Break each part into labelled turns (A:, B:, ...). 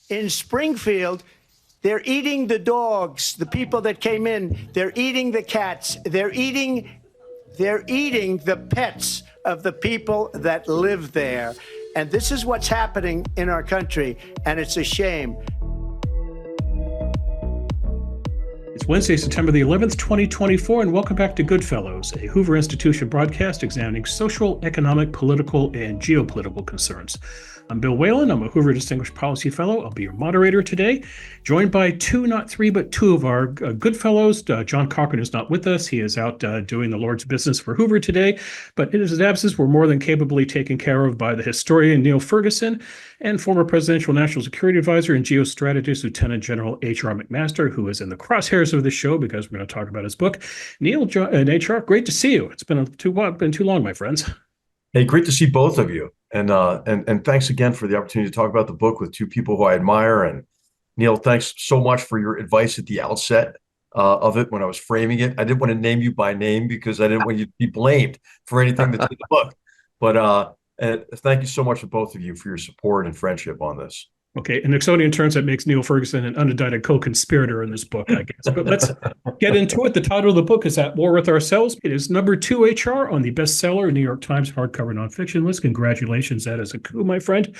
A: in Springfield, they're eating the dogs, the people that came in. They're eating the cats. They're eating the pets of the people that live there. And this is what's happening in our country, and it's a shame.
B: It's Wednesday, September the 11th, 2024, and welcome back to Goodfellows, a Hoover Institution broadcast examining social, economic, political, and geopolitical concerns. I'm Bill Whalen. I'm a Hoover Distinguished Policy Fellow. I'll be your moderator today, joined by two, not three, but two of our Goodfellows. John Cochrane is not with us. He is out doing the Lord's business for Hoover today, but in his absence, we're more than capably taken care of by the historian Niall Ferguson and former presidential national security advisor and geostrategist Lieutenant General H.R. McMaster, who is in the crosshairs of the show because we're going to talk about his book. Niall and H.R., great to see you. It's been too long, my friends.
C: Hey, great to see both of you. And thanks again for the opportunity to talk about the book with two people who I admire. And Niall, thanks so much for your advice at the outset of it when I was framing it. I didn't want to name you by name because I didn't want you to be blamed for anything that's in the book. But thank you so much to both of you for your support and friendship on this.
B: Okay, in Nixonian terms, that makes Niall Ferguson an unindicted co-conspirator in this book, I guess. But let's get into it. The title of the book is At War with Ourselves. It is number 2 HR on the bestseller New York Times hardcover nonfiction list. Congratulations, that is a coup, my friend.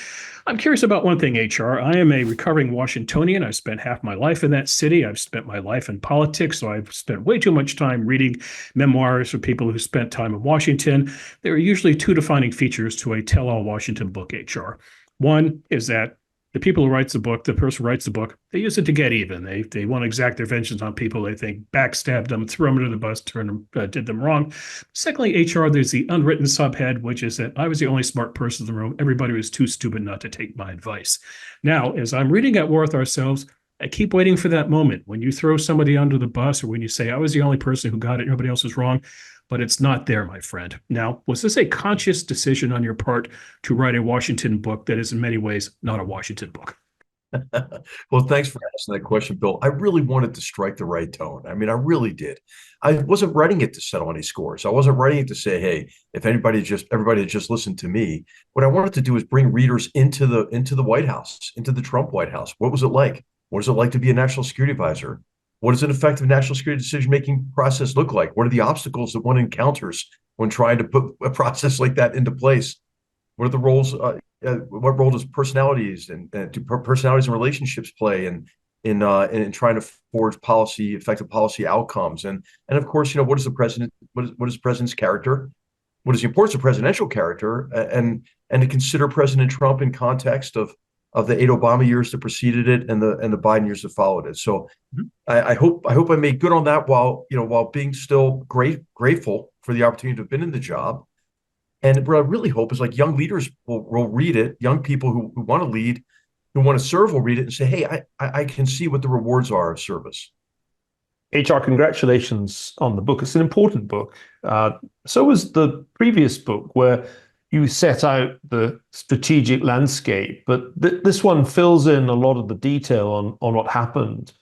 B: I'm curious about one thing, HR. I am a recovering Washingtonian. I've spent half my life in that city. I've spent my life in politics, so I've spent way too much time reading memoirs of people who spent time in Washington. There are usually two defining features to a tell-all Washington book, HR. One is that the people who writes the book, the person who writes the book, they use it to get even. They want to exact their vengeance on people they think backstabbed them, threw them under the bus, did them wrong. Secondly, HR, there's the unwritten subhead, which is that I was the only smart person in the room. Everybody was too stupid not to take my advice. Now, as I'm reading At War with Ourselves, I keep waiting for that moment when you throw somebody under the bus or when you say, I was the only person who got it, nobody else was wrong. But it's not there, my friend. Now, was this a conscious decision on your part to write a Washington book that is in many ways not a Washington book?
C: Well, thanks for asking that question, Bill. I really wanted to strike the right tone. I mean, I really did. I wasn't writing it to settle any scores. I wasn't writing it to say, hey, if everybody had just listened to me. What I wanted to do is bring readers into the White House, into the Trump White House. What was it like? What is it like to be a national security advisor? What does an effective national security decision-making process look like? What are the obstacles that one encounters when trying to put a process like that into place? What are the roles? What role does personalities and relationships play in trying to forge effective policy outcomes? And of course, what is the president? What is the president's character? What is the importance of presidential character? And to consider President Trump in context of the 8 Obama years that preceded it and the Biden years that followed it. So I hope I made good on that while being still grateful for the opportunity to have been in the job. And what I really hope is young leaders will read it. Young people who want to lead, who want to serve will read it and say, hey, I can see what the rewards are of service.
D: HR, congratulations on the book. It's an important book. So was the previous book where you set out the strategic landscape, but this one fills in a lot of the detail on what happened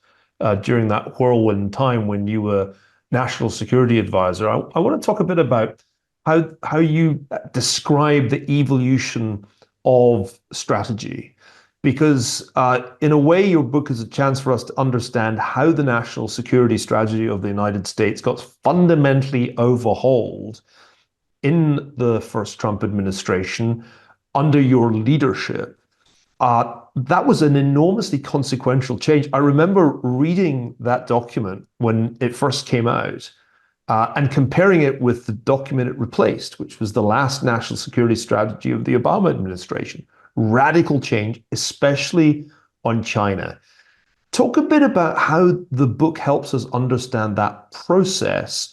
D: during that whirlwind time when you were national security advisor. I want to talk a bit about how you describe the evolution of strategy, because in a way, your book is a chance for us to understand how the national security strategy of the United States got fundamentally overhauled in the first Trump administration under your leadership. That was an enormously consequential change. I remember reading that document when it first came out and comparing it with the document it replaced, which was the last national security strategy of the Obama administration. Radical change, especially on China. Talk a bit about how the book helps us understand that process,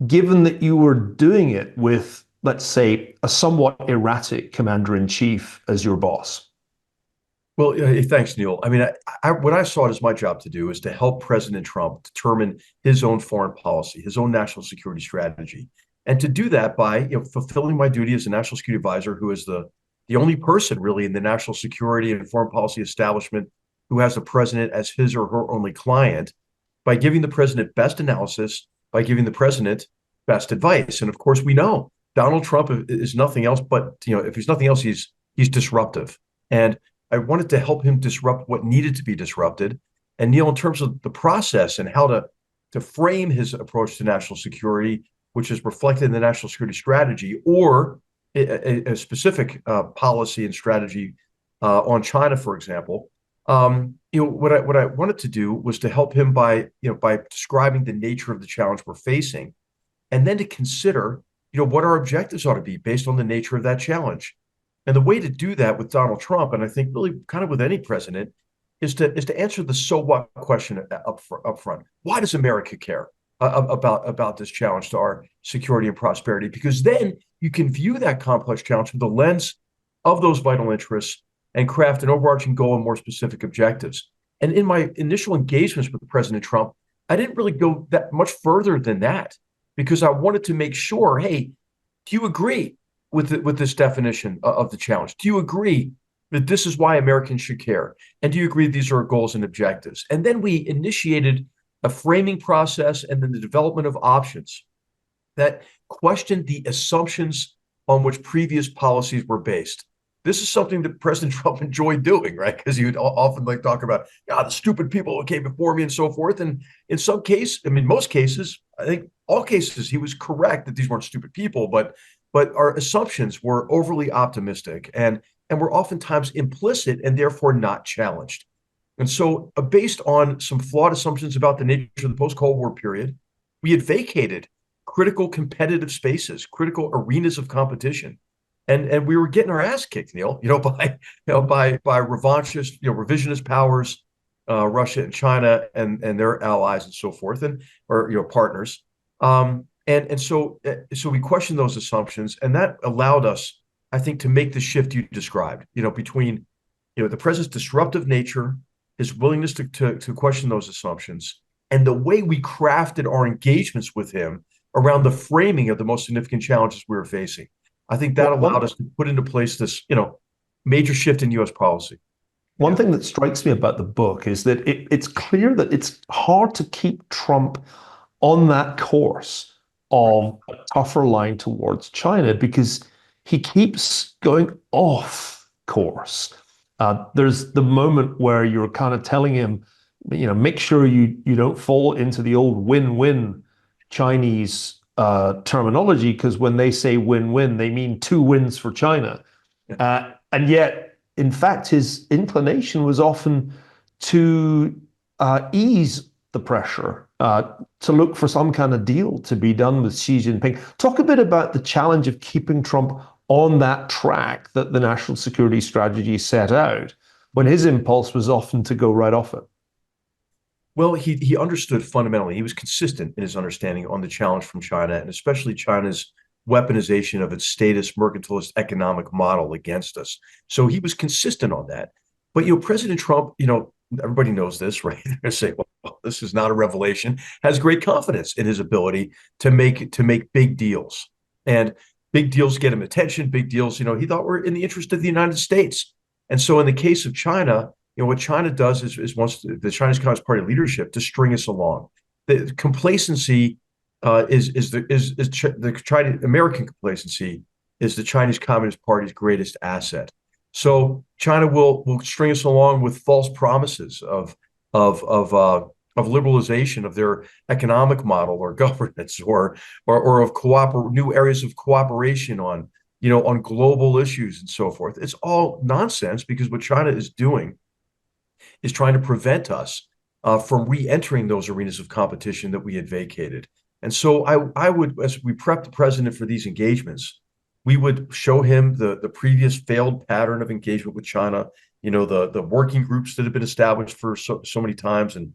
D: given that you were doing it with, let's say, a somewhat erratic commander-in-chief as your boss.
C: Well, thanks, Niall. I mean, what I saw it as my job to do is to help President Trump determine his own foreign policy, his own national security strategy, and to do that by fulfilling my duty as a national security advisor, who is the only person really in the national security and foreign policy establishment who has the president as his or her only client, by giving the president best analysis, by giving the president best advice. And of course, we know Donald Trump is nothing else but, if he's nothing else, he's disruptive. And I wanted to help him disrupt what needed to be disrupted. And Neil, in terms of the process and how to frame his approach to national security, which is reflected in the national security strategy, or a specific policy and strategy on China, for example. What I wanted to do was to help him by describing the nature of the challenge we're facing, and then to consider what our objectives ought to be based on the nature of that challenge. And the way to do that with Donald Trump, and I think really kind of with any president, is to answer the so what question up front. Why does America care about this challenge to our security and prosperity? Because then you can view that complex challenge through the lens of those vital interests and craft an overarching goal and more specific objectives. And in my initial engagements with President Trump, I didn't really go that much further than that, because I wanted to make sure, hey, do you agree with this definition of the challenge? Do you agree that this is why Americans should care? And do you agree these are our goals and objectives? And then we initiated a framing process and then the development of options that questioned the assumptions on which previous policies were based. This is something that President Trump enjoyed doing, right? Because he would often talk about, the stupid people who came before me and so forth. And in some cases, most cases, I think all cases, he was correct that these weren't stupid people, but our assumptions were overly optimistic and were oftentimes implicit and therefore not challenged. And so based on some flawed assumptions about the nature of the post-Cold War period, we had vacated critical competitive spaces, critical arenas of competition. And we were getting our ass kicked, Neil, by revisionist powers, Russia and China and their allies and so forth, or partners. And so we questioned those assumptions, and that allowed us, I think, to make the shift you described, between, the president's disruptive nature, his willingness to question those assumptions, and the way we crafted our engagements with him around the framing of the most significant challenges we were facing. I think that allowed us to put into place this, major shift in U.S. policy.
D: One thing that strikes me about the book is that it's clear that it's hard to keep Trump on that course of a tougher line towards China because he keeps going off course. There's the moment where you're kind of telling him, make sure you don't fall into the old win-win Chinese terminology, because when they say win-win, they mean two wins for China. And yet, in fact, his inclination was often to ease the pressure, to look for some kind of deal to be done with Xi Jinping. Talk a bit about the challenge of keeping Trump on that track that the national security strategy set out, when his impulse was often to go right off it.
C: Well, he understood fundamentally. He was consistent in his understanding on the challenge from China, and especially China's weaponization of its statist mercantilist economic model against us. So he was consistent on that. But President Trump, everybody knows this, right? They're saying, well, this is not a revelation. Has great confidence in his ability to make big deals, and big deals get him attention. Big deals, he thought were in the interest of the United States. And so in the case of China, what China does is wants the Chinese Communist Party leadership to string us along. The complacency is the Chinese American complacency is the Chinese Communist Party's greatest asset. So China will string us along with false promises of liberalization of their economic model or governance, or of new areas of cooperation on global issues and so forth. It's all nonsense, because what China is doing is trying to prevent us from re-entering those arenas of competition that we had vacated. And so I would, as we prep the president for these engagements, we would show him the previous failed pattern of engagement with China, the working groups that have been established for so many times, and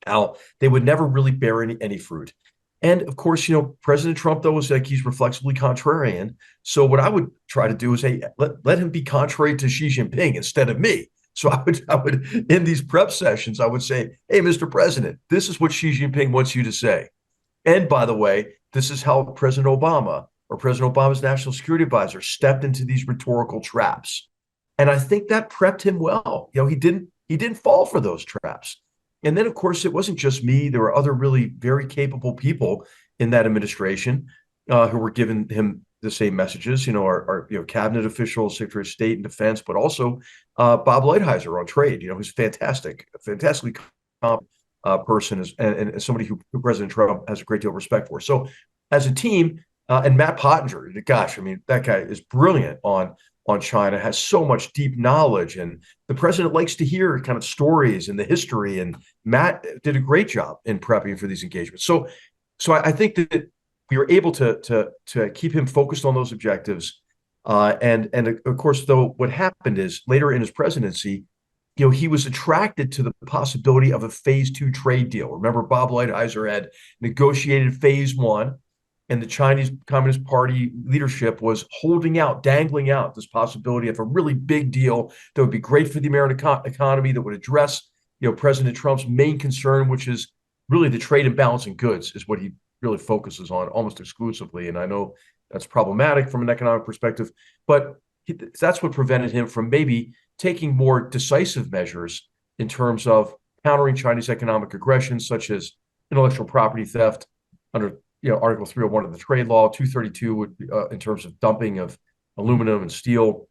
C: how they would never really bear any fruit. And of course, President Trump, though, is like, he's reflexively contrarian. So what I would try to do is, hey, let him be contrary to Xi Jinping instead of me. So I would in these prep sessions, I would say, hey, Mr. President, this is what Xi Jinping wants you to say. And by the way, this is how President Obama or President Obama's national security advisor stepped into these rhetorical traps. And I think that prepped him well. He didn't fall for those traps. And then, of course, it wasn't just me. There were other really very capable people in that administration who were giving him the same messages. Our cabinet officials, Secretary of State and Defense, but also Bob Lighthizer on trade. Who's fantastically competent person, and somebody who President Trump has a great deal of respect for. So, as a team, and Matt Pottinger, gosh, I mean, that guy is brilliant on China, has so much deep knowledge, and the president likes to hear kind of stories and the history. And Matt did a great job in prepping for these engagements. So I think that we were able to keep him focused on those objectives. And of course, though, what happened is later in his presidency, he was attracted to the possibility of a phase 2 trade deal. Remember, Bob Lighthizer had negotiated phase 1. And the Chinese Communist Party leadership was dangling out this possibility of a really big deal that would be great for the American economy, that would address, President Trump's main concern, which is really the trade imbalance in goods, is what he really focuses on almost exclusively. And I know that's problematic from an economic perspective, but that's what prevented him from maybe taking more decisive measures in terms of countering Chinese economic aggression, such as intellectual property theft under Article 301 of the trade law, 232 would be, in terms of dumping of aluminum and steel,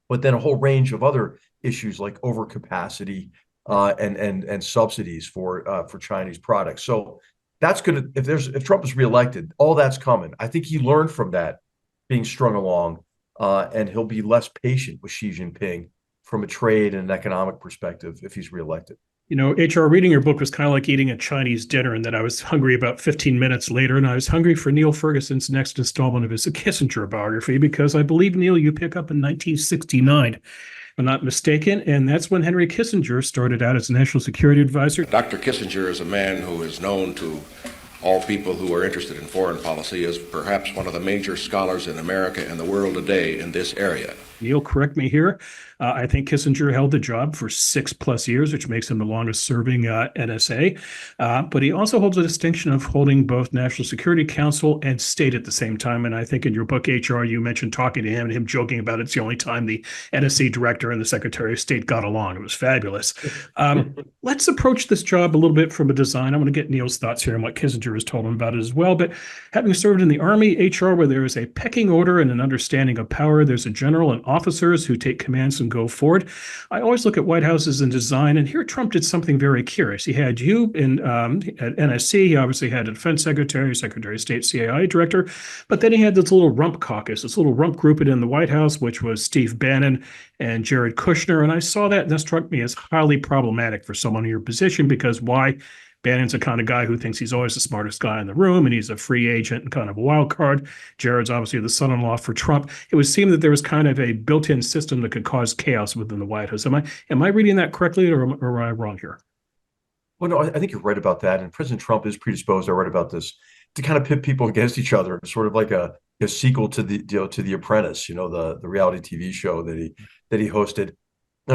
C: but then a whole range of other issues like overcapacity and subsidies for Chinese products. So that's going to, if Trump is reelected, all that's coming. I think he learned from that being strung along, and he'll be less patient with Xi Jinping from a trade and an economic perspective if he's reelected.
B: HR, reading your book was kind of like eating a Chinese dinner, and that I was hungry about 15 minutes later, and I was hungry for Neil Ferguson's next installment of his Kissinger biography, because I believe, Neil, you pick up in 1969, if I'm not mistaken, and that's when Henry Kissinger started out as national security advisor.
E: Dr. Kissinger is a man who is known to all people who are interested in foreign policy as perhaps one of the major scholars in America and the world today in this area.
B: Neil, correct me here. I think Kissinger held the job for 6+ years, which makes him the longest serving NSA. But he also holds the distinction of holding both National Security Council and state at the same time. And I think in your book, HR, you mentioned talking to him and him joking about it's the only time the NSA director and the Secretary of State got along. It was fabulous. Let's approach this job a little bit from a design. I'm going to get Neil's thoughts here on what Kissinger has told him about it as well. But having served in the Army, HR, where there is a pecking order and an understanding of power, there's a general and officers who take commands and go forward. I always look at White Houses in design, and here Trump did something very curious. He had you at NSC. He obviously had a defense secretary, Secretary of State, CIA director, but then he had this little rump caucus, this little rump group in the White House, which was Steve Bannon and Jared Kushner. And I saw that, and that struck me as highly problematic for someone in your position, because why? Bannon's the kind of guy who thinks he's always the smartest guy in the room, and he's a free agent and kind of a wild card. Jared's obviously the son-in-law for Trump. It would seem that there was kind of a built-in system that could cause chaos within the White House. Am I reading that correctly, or am I wrong here?
C: Well, no, I think you're right about that. And President Trump is predisposed, I read about this, to kind of pit people against each other, sort of like a sequel to the Apprentice, the reality TV show that he hosted.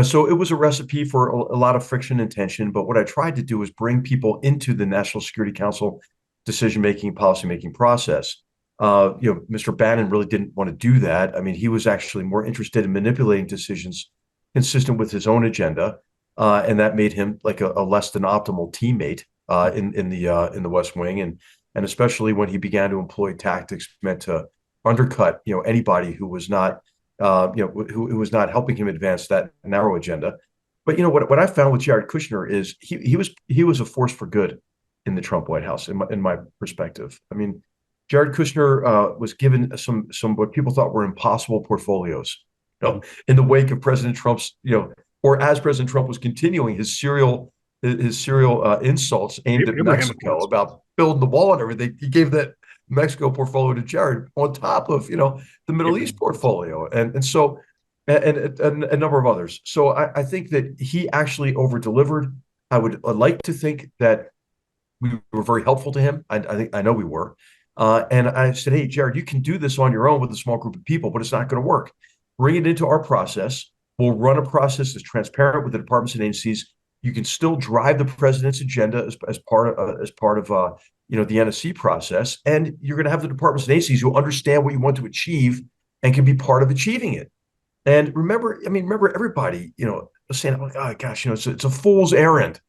C: So it was a recipe for a lot of friction and tension. But what I tried to do was bring people into the National Security Council decision-making, policy-making process. Mr. Bannon really didn't want to do that. I mean, he was actually more interested in manipulating decisions consistent with his own agenda, and that made him like a less than optimal teammate in the West Wing, and especially when he began to employ tactics meant to undercut anybody who was not. Who was not helping him advance that narrow agenda. But what I found with Jared Kushner is he was a force for good in the Trump White House, in my perspective. I mean, Jared Kushner was given some what people thought were impossible portfolios, in the wake of President Trump's, or as President Trump was continuing his serial insults aimed at Mexico about building the wall and everything. He gave that Mexico portfolio to Jared on top of the Middle East portfolio and so and a number of others. So I think that he actually over-delivered. I'd like to think that we were very helpful to him. I know we were. And I said, hey, Jared, you can do this on your own with a small group of people, but it's not going to work. Bring it into our process. We'll run a process that's transparent with the departments and agencies. You can still drive the president's agenda as part of the NSC process, and you're going to have the departments and agencies who understand what you want to achieve and can be part of achieving it. And remember everybody, saying, oh gosh, it's a fool's errand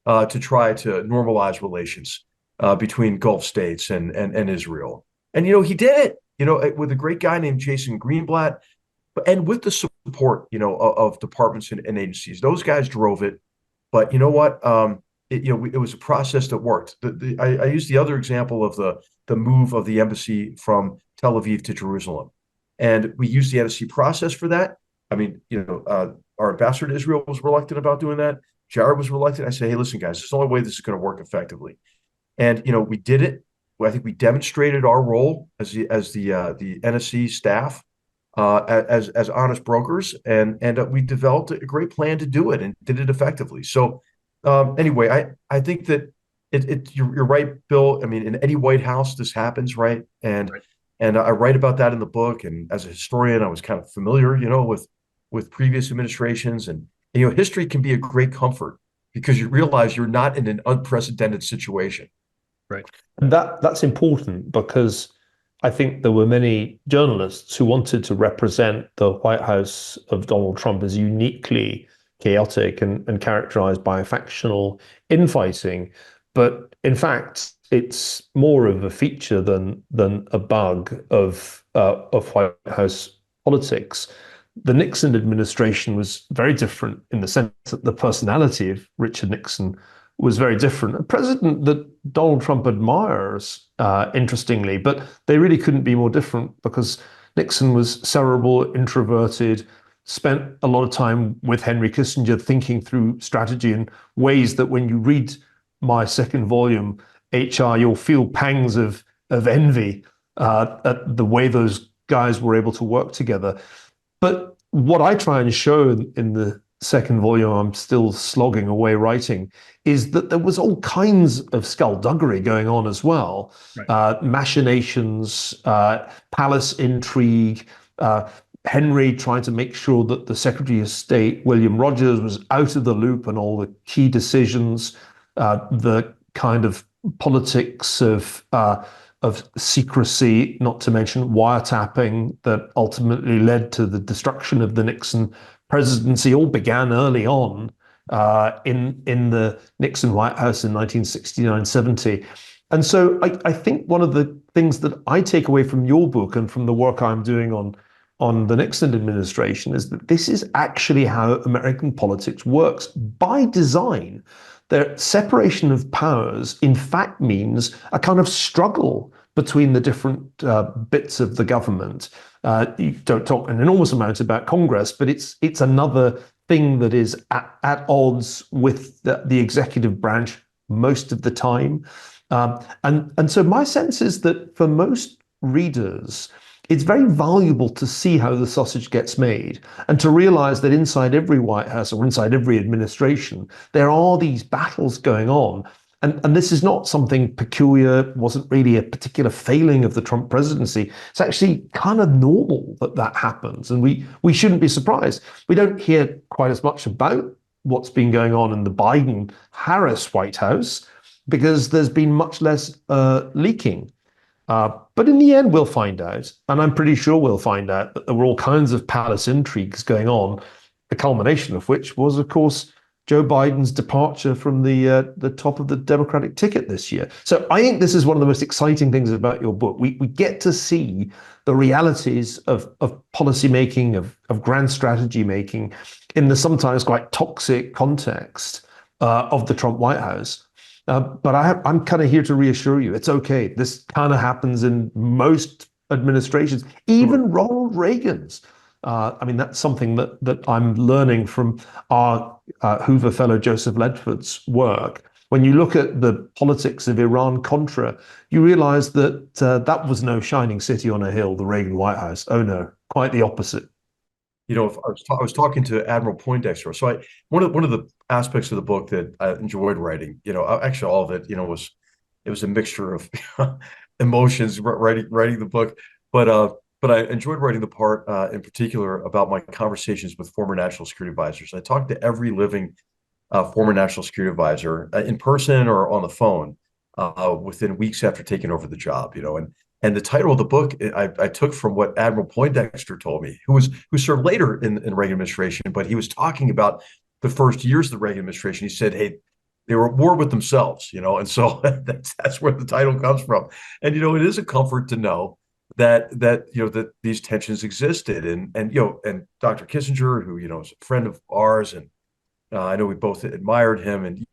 C: to try to normalize relations between Gulf states and Israel. And he did it. with a great guy named Jason Greenblatt, and with the support, of departments and agencies. Those guys drove it. But you know what? It was a process that worked. I used the other example of the move of the embassy from Tel Aviv to Jerusalem, and we used the NSC process for that. I mean, our ambassador to Israel was reluctant about doing that. Jared was reluctant. I said, hey, listen, guys, this is the only way this is going to work effectively. And we did it. I think we demonstrated our role as the NSC staff as honest brokers, and we developed a great plan to do it and did it effectively. So anyway, I think that you're right, Bill. I mean, in any White House, this happens, right? And I write about that in the book. And as a historian, I was kind of familiar, with previous administrations, and history can be a great comfort because you realize you're not in an unprecedented situation.
B: Right.
D: And that's important because I think there were many journalists who wanted to represent the White House of Donald Trump as uniquely chaotic and characterized by factional infighting. But in fact, it's more of a feature than a bug of White House politics. The Nixon administration was very different in the sense that the personality of Richard Nixon was very different. A president that Donald Trump admires, interestingly, but they really couldn't be more different because Nixon was cerebral, introverted, spent a lot of time with Henry Kissinger thinking through strategy in ways that when you read my second volume, HR, you'll feel pangs of envy at the way those guys were able to work together. But what I try and show in the second volume, I'm still slogging away writing, is that there was all kinds of skullduggery going on as well. Right. Machinations, palace intrigue, Henry trying to make sure that the Secretary of State, William Rogers, was out of the loop on all the key decisions, the kind of politics of secrecy, not to mention wiretapping that ultimately led to the destruction of the Nixon presidency, all began early on in the Nixon White House in 1969-70. And so I think one of the things that I take away from your book and from the work I'm doing on the Nixon administration is that this is actually how American politics works by design. The separation of powers, in fact, means a kind of struggle between the different bits of the government. You don't talk an enormous amount about Congress, but it's another thing that is at odds with the executive branch most of the time. And so my sense is that for most readers, it's very valuable to see how the sausage gets made and to realize that inside every White House or inside every administration, there are these battles going on. And this is not something peculiar, wasn't really a particular failing of the Trump presidency. It's actually kind of normal that happens. And we shouldn't be surprised. We don't hear quite as much about what's been going on in the Biden-Harris White House because there's been much less leaking. But in the end, we'll find out, and I'm pretty sure we'll find out that there were all kinds of palace intrigues going on, the culmination of which was, of course, Joe Biden's departure from the top of the Democratic ticket this year. So I think this is one of the most exciting things about your book. We get to see the realities of policy making, of grand strategy making in the sometimes quite toxic context of the Trump White House. But I'm kind of here to reassure you, it's okay. This kind of happens in most administrations, even Ronald Reagan's. I mean, that's something that I'm learning from our Hoover Fellow Joseph Ledford's work. When you look at the politics of Iran-Contra, you realize that that was no shining city on a hill, the Reagan White House. Oh, no, quite the opposite.
C: If I was talking to Admiral Poindexter. So one of the aspects of the book that I enjoyed writing, actually all of it, it was a mixture of emotions writing the book, but I enjoyed writing the part in particular about my conversations with former national security advisors. I talked to every living former national security advisor in person or on the phone within weeks after taking over the job, And the title of the book I took from what Admiral Poindexter told me, who served later in the Reagan administration, but he was talking about the first years of the Reagan administration. He said, hey, they were at war with themselves, and so that's where the title comes from. And, it is a comfort to know that these tensions existed, and Dr. Kissinger, who is a friend of ours, and I know we both admired him, and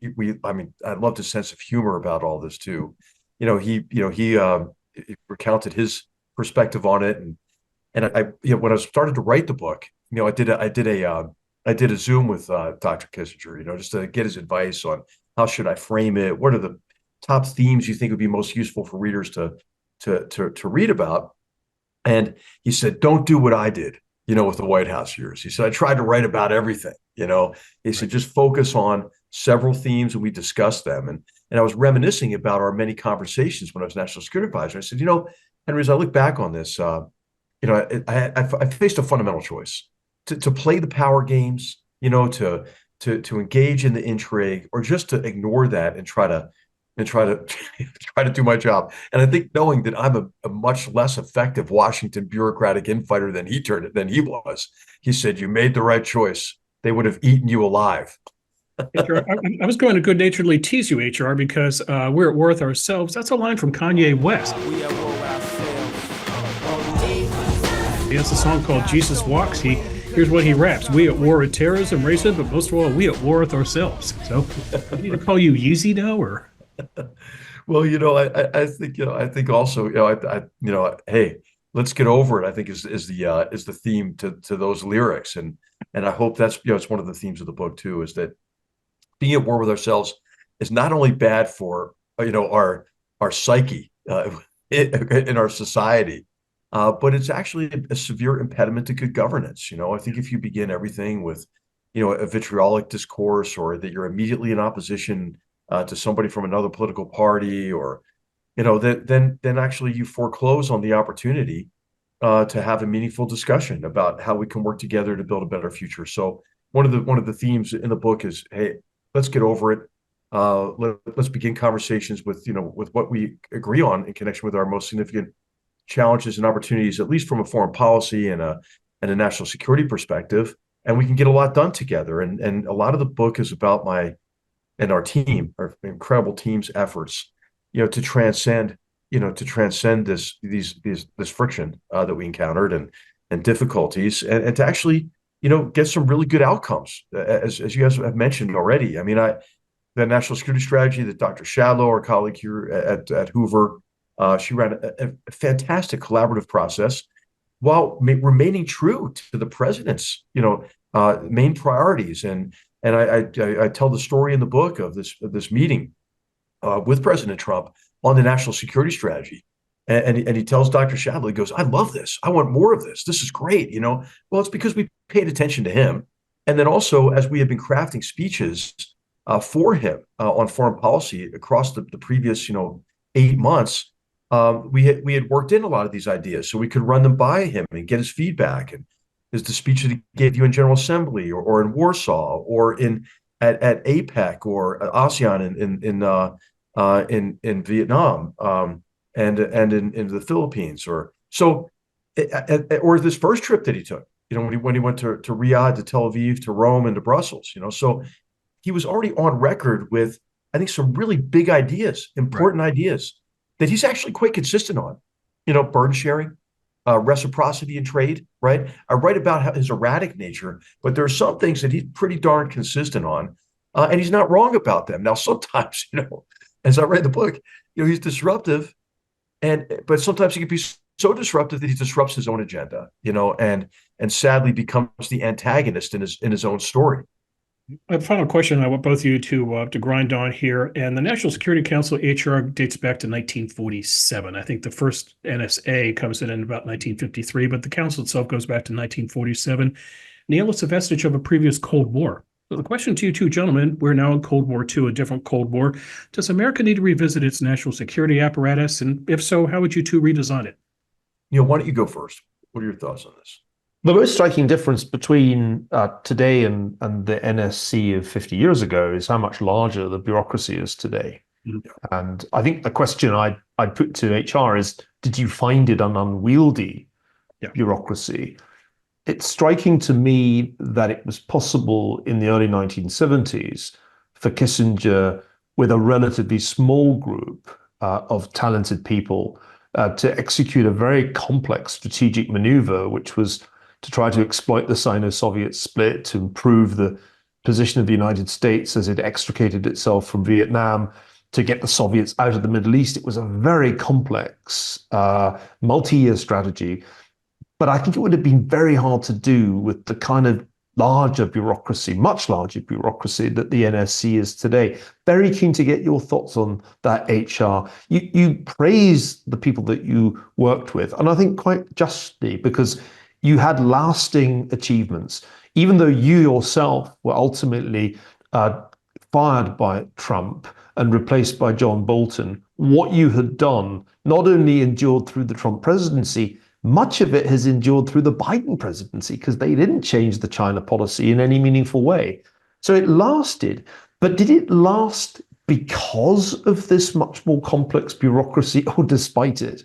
C: I mean, I loved his sense of humor about all this too. He recounted his perspective on it, and when I started to write the book, I did a Zoom with Dr. Kissinger, just to get his advice on how should I frame it, what are the top themes you think would be most useful for readers to read about. And he said, don't do what I did, with the White House years. He said, I tried to write about everything, He said, just focus on several themes and we discussed them. And I was reminiscing about our many conversations when I was National Security Advisor. I said, Henry, as I look back on this, I faced a fundamental choice to play the power games, to engage in the intrigue, or just to ignore that and try to try to do my job. And I think knowing that I'm a much less effective Washington bureaucratic infighter than he was, he said, you made the right choice. They would have eaten you alive.
B: HR, I was going to good-naturedly tease you, HR, because we're at war with ourselves. That's a line from Kanye West.
F: We at war with ourselves.
B: He has a song called Jesus Walks. Here's what he raps. We at war with terrorism, racism, but most of all, we at war with ourselves. So I need to call you Yeezy now, or?
C: Well, I think also, hey, let's get over it, I think is the theme to those lyrics. And I hope that's, it's one of the themes of the book too, is that being at war with ourselves is not only bad for, our psyche in our society, but it's actually a severe impediment to good governance. I think if you begin everything with, a vitriolic discourse, or that you're immediately in opposition to somebody from another political party, or, then actually you foreclose on the opportunity to have a meaningful discussion about how we can work together to build a better future. So one of the themes in the book is, hey, let's get over it. Let's begin conversations with what we agree on in connection with our most significant challenges and opportunities, at least from a foreign policy and a national security perspective, and we can get a lot done together. And a lot of the book is about our incredible team's efforts, to transcend this friction that we encountered and difficulties, and to actually get some really good outcomes, as you guys have mentioned already. I mean, the national security strategy that Dr. Shadlow, our colleague here at Hoover, she ran a fantastic collaborative process while remaining true to the president's main priorities. And I tell the story in the book of this meeting with President Trump on the national security strategy. And he tells Dr. Shadlow, he goes, I love this. I want more of this. This is great. Well, it's because we paid attention to him. And then also, as we have been crafting speeches for him on foreign policy across the previous, 8 months, we had worked in a lot of these ideas so we could run them by him and get his feedback. And is the speech that he gave you in General Assembly, or in Warsaw, or at APEC, or ASEAN in Vietnam, and in the Philippines, or this first trip that he took, when he went to Riyadh, to Tel Aviv, to Rome, and to Brussels, so he was already on record with, I think, some really big ideas, important ideas that he's actually quite consistent on, burden sharing, reciprocity in trade, right? I write about his erratic nature, but there are some things that he's pretty darn consistent on, and he's not wrong about them. Now, sometimes, as I read the book, he's disruptive, but sometimes he can be so disruptive that he disrupts his own agenda, and sadly becomes the antagonist in his own story.
B: A final question I want both of you to grind on here. And the National Security Council HR dates back to 1947. I think the first NSA comes in about 1953, but the council itself goes back to 1947. Neil, it's a vestige of a previous Cold War. So the question to you two gentlemen, we're now in Cold War II, a different Cold War. Does America need to revisit its national security apparatus? And if so, how would you two redesign it?
C: Why don't you go first? What are your thoughts on this?
D: The most striking difference between today and the NSC of 50 years ago is how much larger the bureaucracy is today. Mm-hmm. And I think the question I'd put to HR is, did you find it an unwieldy bureaucracy? It's striking to me that it was possible in the early 1970s for Kissinger, with a relatively small group of talented people, to execute a very complex strategic maneuver, which was to try to exploit the Sino-Soviet split to improve the position of the United States as it extricated itself from Vietnam, to get the Soviets out of the Middle East. It was a very complex, multi-year strategy. But I think it would have been very hard to do with the kind of larger bureaucracy, much larger bureaucracy that the NSC is today. Very keen to get your thoughts on that, HR. You praise the people that you worked with, and I think quite justly, because you had lasting achievements. Even though you yourself were ultimately fired by Trump and replaced by John Bolton, what you had done not only endured through the Trump presidency, much of it has endured through the Biden presidency, because they didn't change the China policy in any meaningful way. So it lasted, but did it last because of this much more complex bureaucracy, or despite it?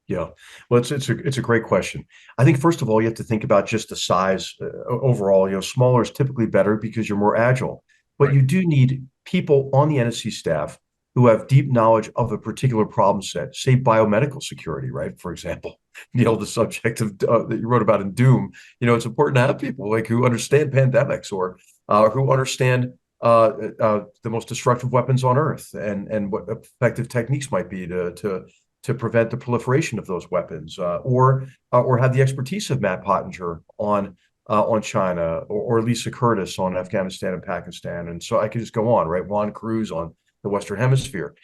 C: Yeah, well, it's a great question. I think first of all, you have to think about just the size overall. Smaller is typically better because you're more agile, but you do need people on the NSC staff who have deep knowledge of a particular problem set, say biomedical security, right? For example, the subject of that you wrote about in Doom. It's important to have people like who understand pandemics, or who understand the most destructive weapons on Earth, and what effective techniques might be to prevent the proliferation of those weapons, or have the expertise of Matt Pottinger on China, or Lisa Curtis on Afghanistan and Pakistan, and so I could just go on, right? Juan Cruz on the Western Hemisphere.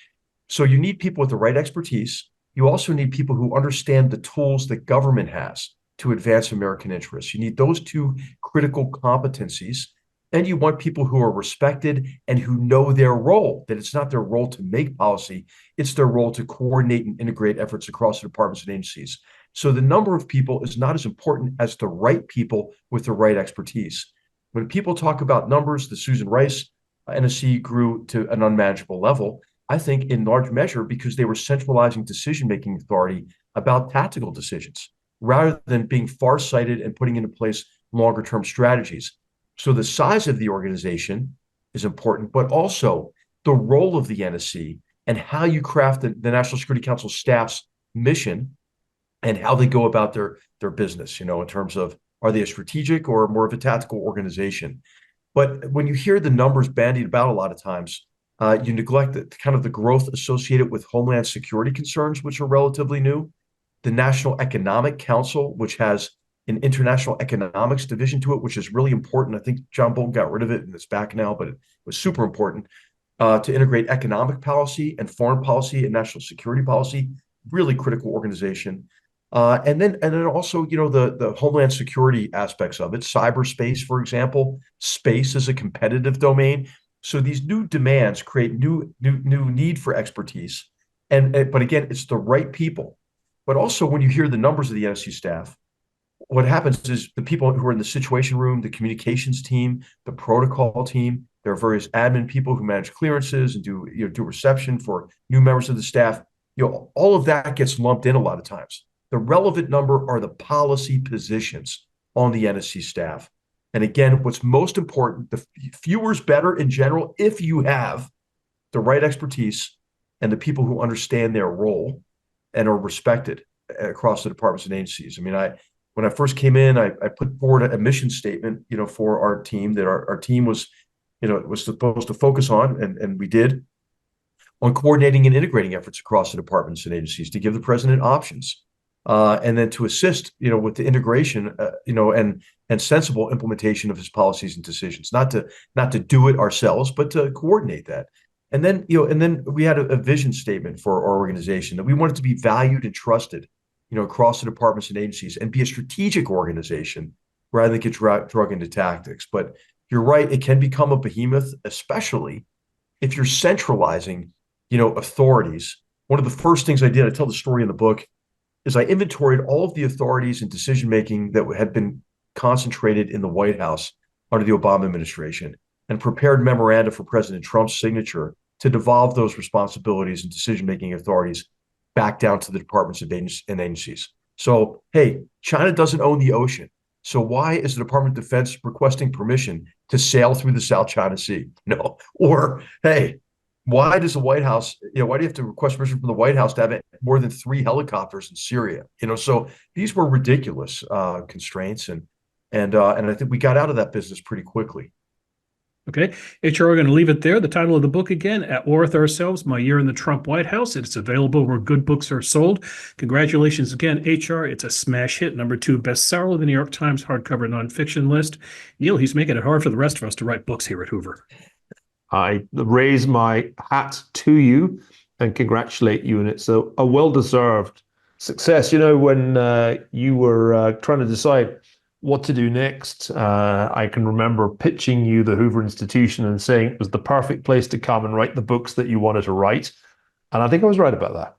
C: So you need people with the right expertise. You also need people who understand the tools that government has to advance American interests. You need those two critical competencies. And you want people who are respected and who know their role, that it's not their role to make policy, it's their role to coordinate and integrate efforts across the departments and agencies. So the number of people is not as important as the right people with the right expertise. When people talk about numbers, the Susan Rice NSC grew to an unmanageable level, I think in large measure because they were centralizing decision-making authority about tactical decisions, rather than being farsighted and putting into place longer-term strategies. So the size of the organization is important, but also the role of the NSC and how you craft the National Security Council staff's mission and how they go about their business, in terms of, are they a strategic or more of a tactical organization? But when you hear the numbers bandied about a lot of times, you neglect the growth associated with Homeland Security concerns, which are relatively new. The National Economic Council, which has an international economics division to it, which is really important. I think John Bolton got rid of it and it's back now, but it was super important to integrate economic policy and foreign policy and national security policy. Really critical organization. And then also, the Homeland Security aspects of it, cyberspace, for example. Space is a competitive domain. So these new demands create new need for expertise. But again, it's the right people. But also when you hear the numbers of the NSC staff, what happens is the people who are in the situation room, the communications team, the protocol team, there are various admin people who manage clearances and do reception for new members of the staff. All of that gets lumped in a lot of times. The relevant number are the policy positions on the NSC staff. And again, what's most important, the fewer is better in general if you have the right expertise and the people who understand their role and are respected across the departments and agencies. I mean, when I first came in, I put forward a mission statement, for our team that our team was, was supposed to focus on, and we did, on coordinating and integrating efforts across the departments and agencies to give the president options. And then to assist, with the integration, and sensible implementation of his policies and decisions, not to do it ourselves, but to coordinate that. And then, we had a vision statement for our organization that we wanted to be valued and trusted, across the departments and agencies, and be a strategic organization rather than get drug into tactics. But you're right, it can become a behemoth, especially if you're centralizing, authorities. One of the first things I did, I tell the story in the book, is I inventoried all of the authorities and decision-making that had been concentrated in the White House under the Obama administration, and prepared memoranda for President Trump's signature to devolve those responsibilities and decision-making authorities back down to the departments and agencies. So, hey, China doesn't own the ocean. So why is the Department of Defense requesting permission to sail through the South China Sea? No. Or, hey, why does the White House, why do you have to request permission from the White House to have more than 3 helicopters in Syria? So these were ridiculous constraints, and I think we got out of that business pretty quickly.
B: Okay, HR, we're going to leave it there. The title of the book again, At War with Ourselves, My Year in the Trump White House. It's available where good books are sold. Congratulations again, HR. It's a smash hit, #2 bestseller of the New York Times hardcover nonfiction list. Neil, he's making it hard for the rest of us to write books here at Hoover.
D: I raise my hat to you and congratulate you, and it's a well-deserved success. When you were trying to decide what to do next, I can remember pitching you the Hoover Institution and saying it was the perfect place to come and write the books that you wanted to write. And I think I was right about that.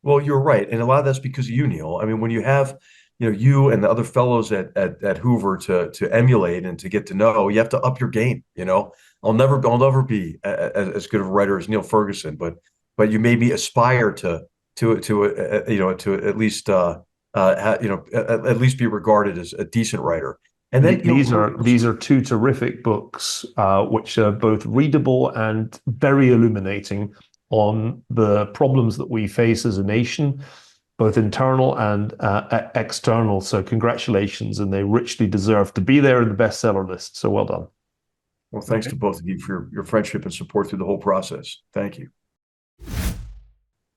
C: Well, you're right. And a lot of that's because of you, Neil. I mean, when you have, you and the other fellows at Hoover to emulate and to get to know, you have to up your game. I'll never be as good of a writer as Neil Ferguson, but you made me aspire to at least at least be regarded as a decent writer. And then
D: these are 2 terrific books, which are both readable and very illuminating on the problems that we face as a nation, both internal and external. So congratulations, and they richly deserve to be there in the bestseller list. So well done.
C: Well, thanks to both of you for your friendship and support through the whole process. Thank you.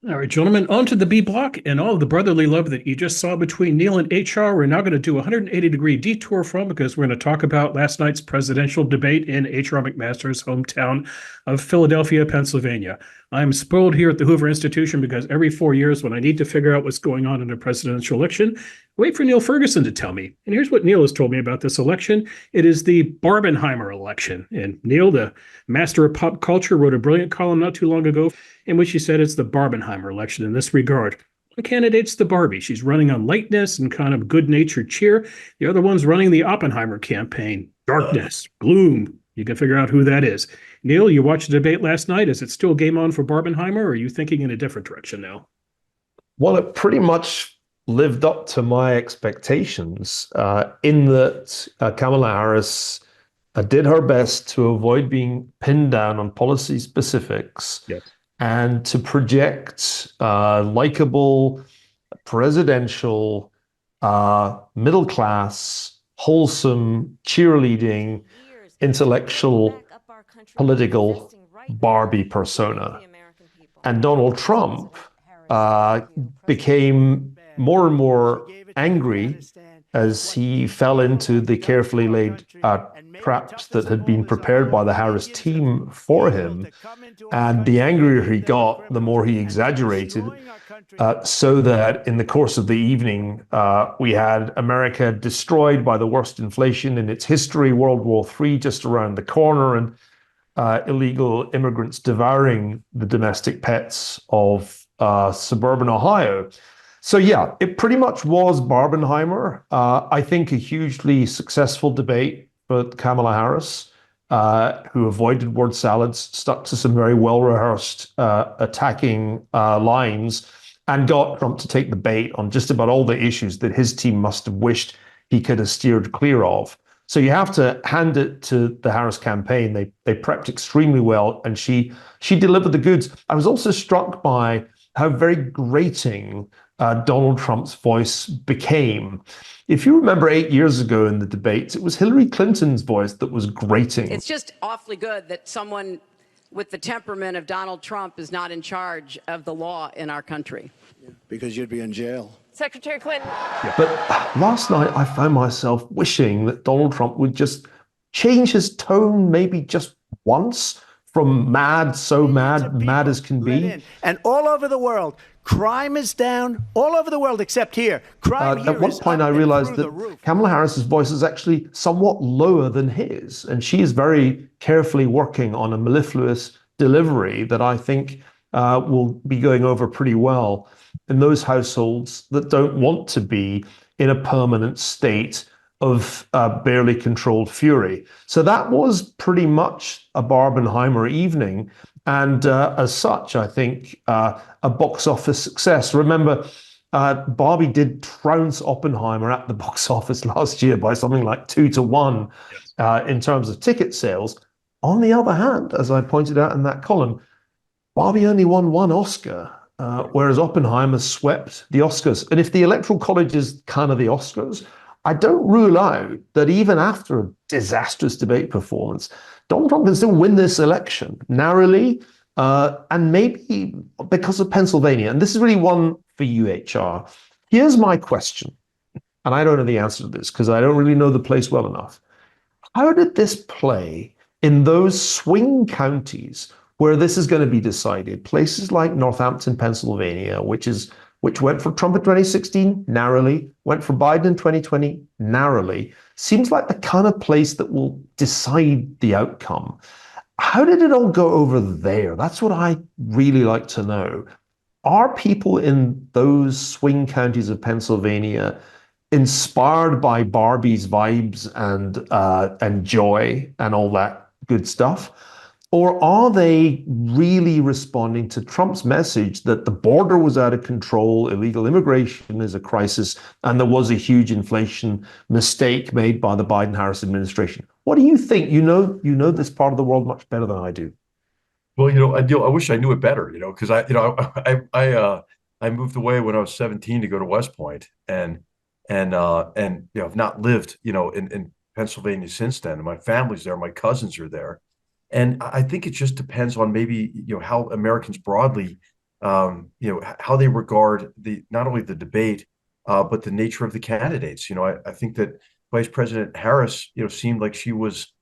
B: All right, gentlemen, on to the B block and all of the brotherly love that you just saw between Neil and HR. We're now going to do a 180-degree detour from, because we're going to talk about last night's presidential debate in H.R. McMaster's hometown of Philadelphia, Pennsylvania. I'm spoiled here at the Hoover Institution because every 4 years when I need to figure out what's going on in a presidential election, wait for Neil Ferguson to tell me. And here's what Neil has told me about this election. It is the Barbenheimer election. And Neil, the master of pop culture, wrote a brilliant column not too long ago in which he said it's the Barbenheimer election in this regard. One candidate's the Barbie. She's running on lightness and kind of good-natured cheer. The other one's running the Oppenheimer campaign. Darkness, gloom. You can figure out who that is. Neil, you watched the debate last night. Is it still game on for Barbenheimer, or are you thinking in a different direction now?
D: Well, it pretty much lived up to my expectations in that Kamala Harris did her best to avoid being pinned down on policy specifics.
B: Yes.
D: And to project likable, presidential, middle class, wholesome, cheerleading, intellectual, political Barbie persona. And Donald Trump became more and more angry as he fell into the carefully laid traps that had been prepared by the Harris team for him. And the angrier he got, the more he exaggerated, so that in the course of the evening, we had America destroyed by the worst inflation in its history, World War III just around the corner, and illegal immigrants devouring the domestic pets of suburban Ohio. So yeah, it pretty much was Barbenheimer. I think a hugely successful debate for Kamala Harris, who avoided word salads, stuck to some very well-rehearsed attacking lines, and got Trump to take the bait on just about all the issues that his team must have wished he could have steered clear of. So you have to hand it to the Harris campaign. They prepped extremely well, and she delivered the goods. I was also struck by how very grating Donald Trump's voice became. If you remember 8 years ago in the debates, it was Hillary Clinton's voice that was grating.
G: It's just awfully good that someone with the temperament of Donald Trump is not in charge of the law in our country.
A: Because you'd be in jail.
H: Secretary Clinton.
D: But last night I found myself wishing that Donald Trump would just change his tone maybe just once from mad, so mad, mad as can be.
A: And all over the world, crime is down all over the world except here. Crime here
D: at one
A: is
D: point,
A: up
D: I
A: and
D: realized
A: through
D: that
A: the roof.
D: Kamala Harris's voice is actually somewhat lower than his, and she is very carefully working on a mellifluous delivery that I think will be going over pretty well in those households that don't want to be in a permanent state of barely controlled fury. So that was pretty much a Barbenheimer evening. And as such, I think a box office success. Remember, Barbie did trounce Oppenheimer at the box office last year by something like 2-1 in terms of ticket sales. On the other hand, as I pointed out in that column, Barbie only won one Oscar, whereas Oppenheimer swept the Oscars. And if the Electoral College is kind of the Oscars, I don't rule out that even after a disastrous debate performance, Donald Trump can still win this election narrowly, and maybe because of Pennsylvania. And this is really one for you, HR. Here's my question, and I don't know the answer to this because I don't really know the place well enough. How did this play in those swing counties where this is going to be decided? Places like Northampton, Pennsylvania, which went for Trump in 2016 narrowly, went for Biden in 2020 narrowly, seems like the kind of place that will decide the outcome. How did it all go over there? That's what I really like to know. Are people in those swing counties of Pennsylvania inspired by Barbie's vibes and joy and all that good stuff? Or are they really responding to Trump's message that the border was out of control, illegal immigration is a crisis, and there was a huge inflation mistake made by the Biden-Harris administration? What do you think? You know this part of the world much better than I do.
C: Well, I wish I knew it better, because I moved away when I was 17 to go to West Point, and I've not lived, in Pennsylvania since then. And my family's there, my cousins are there. And I think it just depends on maybe, how Americans broadly, how they regard not only the debate, but the nature of the candidates. I think that Vice President Harris, seemed like she was,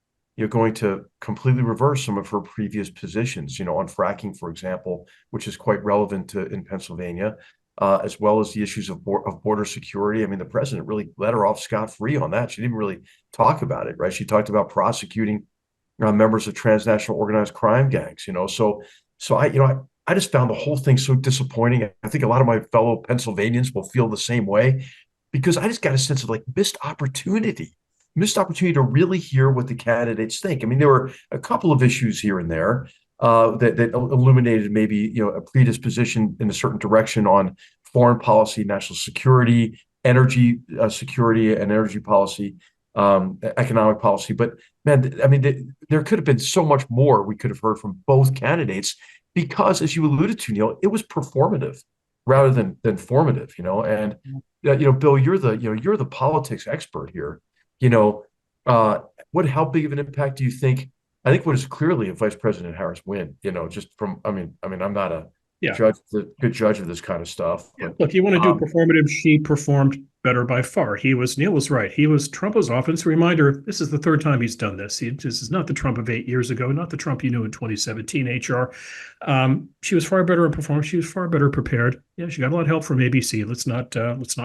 C: going to completely reverse some of her previous positions, on fracking, for example, which is quite relevant in Pennsylvania, as well as the issues of border security. I mean, the president really let her off scot-free on that. She didn't really talk about it, right? She talked about prosecuting members of transnational organized crime gangs, So I just found the whole thing so disappointing. I think a lot of my fellow Pennsylvanians will feel the same way, because I just got a sense of missed opportunity to really hear what the candidates think. I mean, there were a couple of issues here and there that illuminated maybe, a predisposition in a certain direction on foreign policy, national security, energy security and energy policy, economic policy. But man, I mean, there could have been so much more we could have heard from both candidates, because, as you alluded to, Neil, it was performative rather than formative. And Bill, you're the politics expert here. How big of an impact do you think? I think what is clearly a Vice President Harris win. Just from, I mean, I'm not a good judge of this kind of stuff. But,
B: look, you want to do performative. She performed better by far. Neil was right. Trump was offense. Reminder, this is the third time he's done this. This is not the Trump of 8 years ago, not the Trump you knew in 2017, HR. She was far better in performance. She was far better prepared. Yeah, she got a lot of help from ABC. Let's not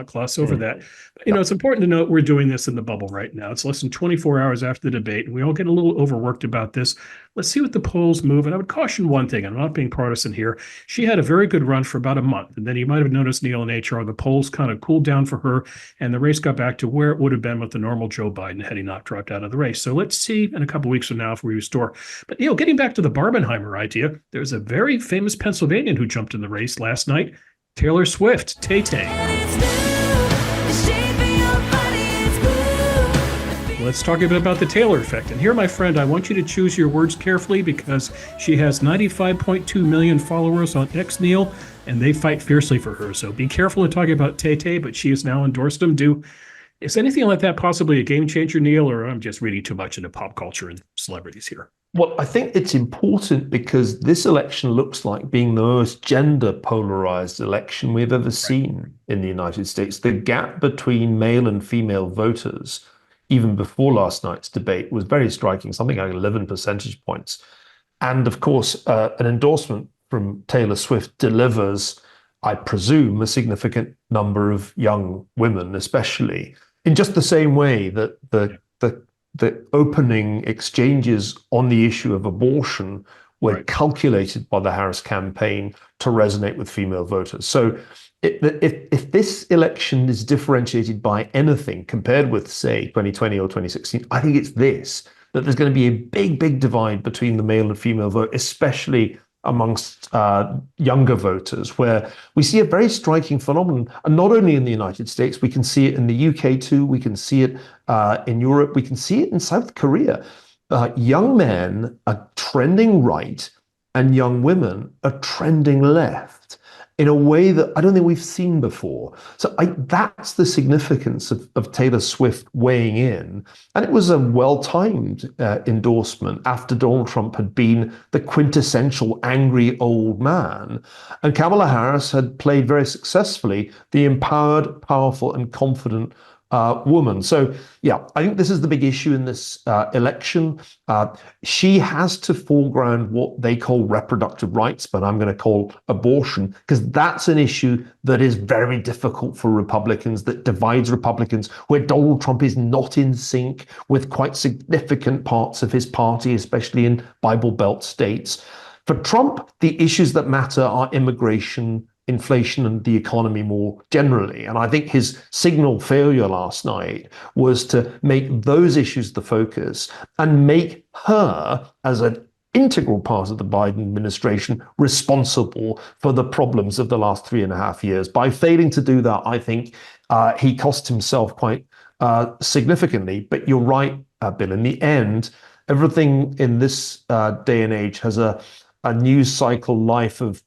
B: gloss over that. But, it's important to note we're doing this in the bubble right now. It's less than 24 hours after the debate, and we all get a little overworked about this. Let's see what the polls move. And I would caution one thing, I'm not being partisan here. She had a very good run for about a month. And then you might have noticed, Neil and HR, the polls kind of cooled down for her, and the race got back to where it would have been with the normal Joe Biden had he not dropped out of the race. So let's see in a couple of weeks from now if we restore. But, getting back to the Barbenheimer idea, there's a very famous Pennsylvanian who jumped in the race last night, Taylor Swift, Tay-Tay. Let's talk a bit about the Taylor effect. And here, my friend, I want you to choose your words carefully, because she has 95.2 million followers on X, Neil, and they fight fiercely for her. So be careful in talking about Tay-Tay, but she has now endorsed him. Is anything like that possibly a game changer, Neil, or I'm just reading too much into pop culture and celebrities here?
D: Well, I think it's important because this election looks like being the most gender polarized election we've ever seen in the United States. The gap between male and female voters, even before last night's debate, was very striking, something like 11 percentage points. And of course, an endorsement from Taylor Swift delivers, I presume, a significant number of young women, especially, in just the same way that the opening exchanges on the issue of abortion were calculated by the Harris campaign to resonate with female voters. So if this election is differentiated by anything compared with, say, 2020 or 2016, I think it's this, that there's going to be a big divide between the male and female vote, especially amongst younger voters, where we see a very striking phenomenon. And not only in the United States, we can see it in the UK too, we can see it in Europe, we can see it in South Korea. Young men are trending right and young women are trending left in a way that I don't think we've seen before. So that's the significance of Taylor Swift weighing in. And it was a well-timed endorsement after Donald Trump had been the quintessential angry old man. And Kamala Harris had played very successfully the empowered, powerful, and confident woman. So, yeah, I think this is the big issue in this election. She has to foreground what they call reproductive rights, but I'm going to call abortion, because that's an issue that is very difficult for Republicans, that divides Republicans, where Donald Trump is not in sync with quite significant parts of his party, especially in Bible Belt states. For Trump, the issues that matter are immigration, inflation, and the economy more generally. And I think his signal failure last night was to make those issues the focus and make her, as an integral part of the Biden administration, responsible for the problems of the last 3.5 years. By failing to do that, I think he cost himself quite significantly. But you're right, Bill, in the end, everything in this day and age has a news cycle life of,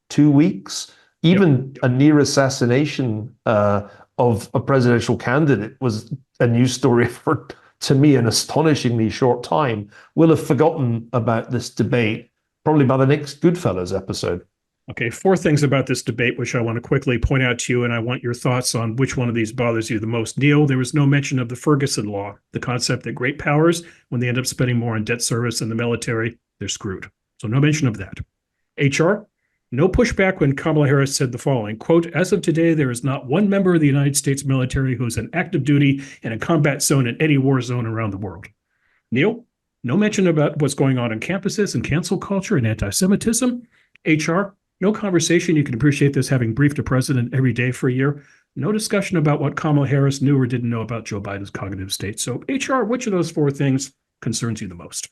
D: 2 weeks? Even a near assassination of a presidential candidate was a news story for, to me, an astonishingly short time. We'll have forgotten about this debate probably by the next Goodfellas episode.
B: Okay, 4 things about this debate, which I want to quickly point out to you, and I want your thoughts on which one of these bothers you the most. Neil, there was no mention of the Ferguson Law, the concept that great powers, when they end up spending more on debt service than the military, they're screwed. So no mention of that. HR, no pushback when Kamala Harris said the following, quote, as of today, there is not one member of the United States military who is in active duty in a combat zone in any war zone around the world. Neil, no mention about what's going on on campuses and cancel culture and anti-Semitism. HR, no conversation. You can appreciate this having briefed a president every day for a year. No discussion about what Kamala Harris knew or didn't know about Joe Biden's cognitive state. So HR, which of those 4 things concerns you the most?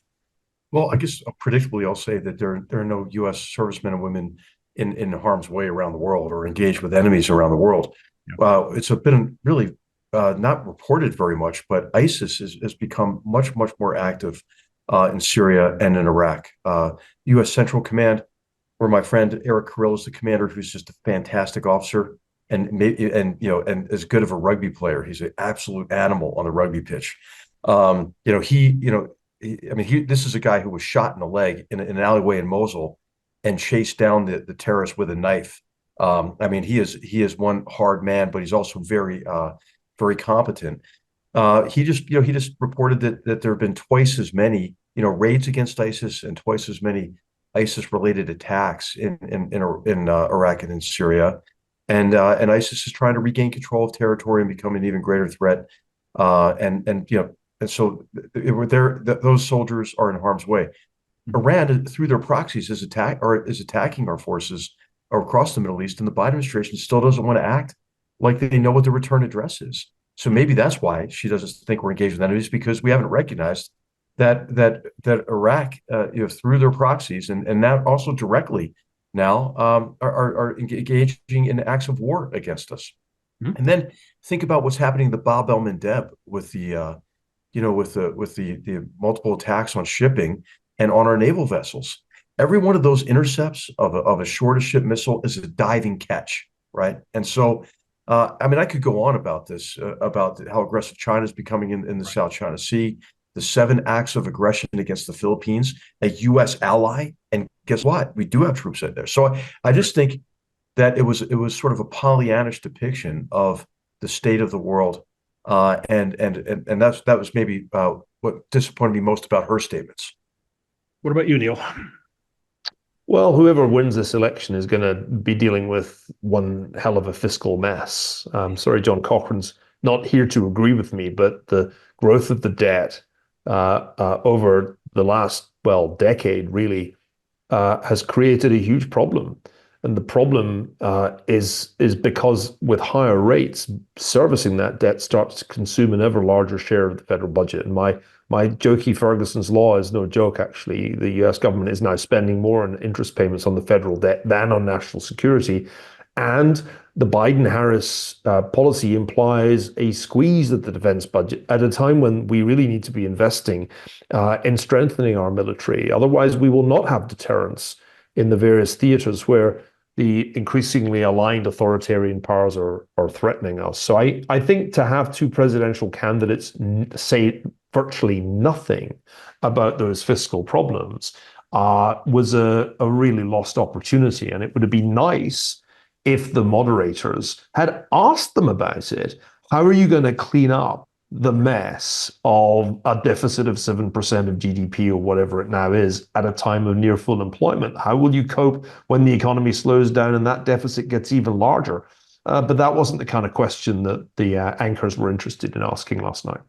C: Well, I guess predictably, I'll say that there are no U.S. servicemen and women in harm's way around the world or engaged with enemies around the world. Yeah. It's been really not reported very much, but ISIS has become much more active in Syria and in Iraq. U.S. Central Command, where my friend Eric Kirill is the commander, who's just a fantastic officer and as good of a rugby player. He's an absolute animal on the rugby pitch. This is a guy who was shot in the leg in an alleyway in Mosul and chased down the terrorist with a knife. He is one hard man, but he's also very competent. He just reported that there have been twice as many raids against ISIS and twice as many ISIS-related attacks in Iraq and in Syria, and ISIS is trying to regain control of territory and become an even greater threat. And so those soldiers are in harm's way. Iran, through their proxies, is attacking our forces across the Middle East, and the Biden administration still doesn't want to act like they know what the return address is. So maybe that's why she doesn't think we're engaged with enemies, because we haven't recognized that Iraq, through their proxies and now also directly now are engaging in acts of war against us. Mm-hmm. And then think about what's happening in the Bab el-Mandeb with the multiple attacks on shipping and on our naval vessels. Every one of those intercepts of a shore-to-ship missile is a diving catch, right? And so, I could go on about this, about how aggressive China is becoming in the South China Sea, the 7 acts of aggression against the Philippines, a U.S. ally, and guess what? We do have troops out there. So I just think that it was sort of a Pollyannish depiction of the state of the world. And that was maybe what disappointed me most about her statements.
B: What about you, Neil?
D: Well, whoever wins this election is going to be dealing with one hell of a fiscal mess. Sorry, John Cochran's not here to agree with me, but the growth of the debt over the last, decade really has created a huge problem. And the problem is because with higher rates, servicing that debt starts to consume an ever larger share of the federal budget. And my jokey Ferguson's Law is no joke, actually. The US government is now spending more on interest payments on the federal debt than on national security. And the Biden-Harris policy implies a squeeze at the defense budget at a time when we really need to be investing in strengthening our military. Otherwise, we will not have deterrence in the various theaters where the increasingly aligned authoritarian powers are threatening us. So I think to have two presidential candidates say virtually nothing about those fiscal problems was a really lost opportunity. And it would have been nice if the moderators had asked them about it. How are you going to clean up the mess of a deficit of 7% of GDP or whatever it now is at a time of near full employment? How will you cope when the economy slows down and that deficit gets even larger? But that wasn't the kind of question that the anchors were interested in asking last night.